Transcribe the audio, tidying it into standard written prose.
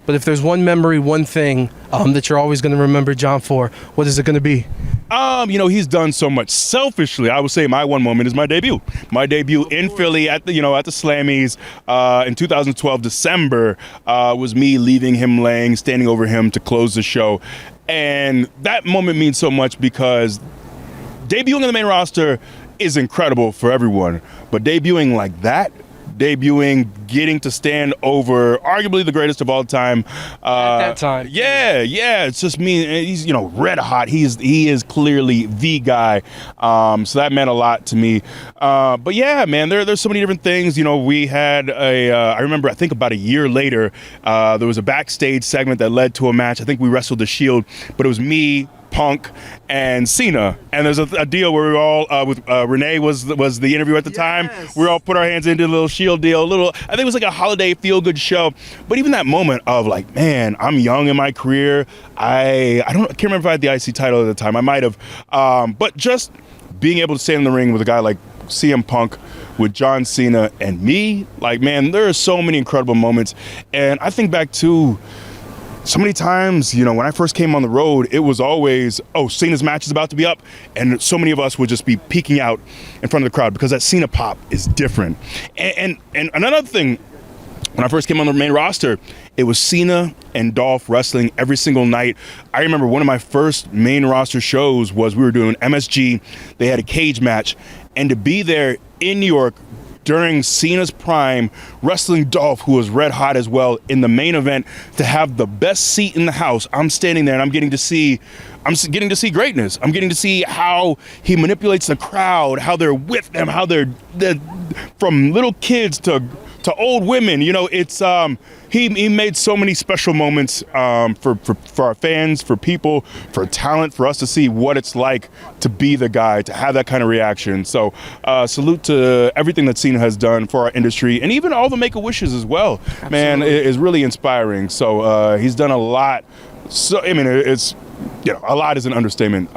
but if there's one memory, one thing that you're always going to remember John for, what is it going to be? He's done so much. Selfishly, I would say my one moment is my debut. My debut in Philly at the Slammies in 2012 December was me leaving him laying, standing over him to close the show. And that moment means so much because debuting on the main roster is incredible for everyone, but debuting like that, getting to stand over arguably the greatest of all time. At that time. Yeah. It's just me. He's, red hot. He is clearly the guy. So that meant a lot to me. But yeah, man, there's so many different things. We had I remember, I think about a year later, there was a backstage segment that led to a match. I think we wrestled the Shield, but it was me, Punk, and Cena, and there's a deal where we all with Renee was the interview at the time. We all put our hands into a little Shield deal, I think it was like a holiday feel good show. But even that moment of like, man, I'm young in my career. I can't remember if I had the IC title at the time. I might have, but just being able to stand in the ring with a guy like CM Punk, with John Cena and me, like, man, there are so many incredible moments. And I think back to so many times, when I first came on the road, it was always, Cena's match is about to be up. And so many of us would just be peeking out in front of the crowd because that Cena pop is different. And another thing, when I first came on the main roster, it was Cena and Dolph wrestling every single night. I remember one of my first main roster shows was we were doing MSG. They had a cage match. And to be there in New York during Cena's prime, wrestling Dolph, who was red hot as well, in the main event, to have the best seat in the house. I'm standing there and I'm getting to see greatness. I'm getting to see how he manipulates the crowd, how they're with them, how they're from little kids to old women. It's he made so many special moments for our fans, for people, for talent, for us to see what it's like to be the guy, to have that kind of reaction. So salute to everything that Cena has done for our industry, and even all the Make-A-Wishes as well. Absolutely. Man, it is really inspiring. So he's done a lot. So, it's, a lot is an understatement.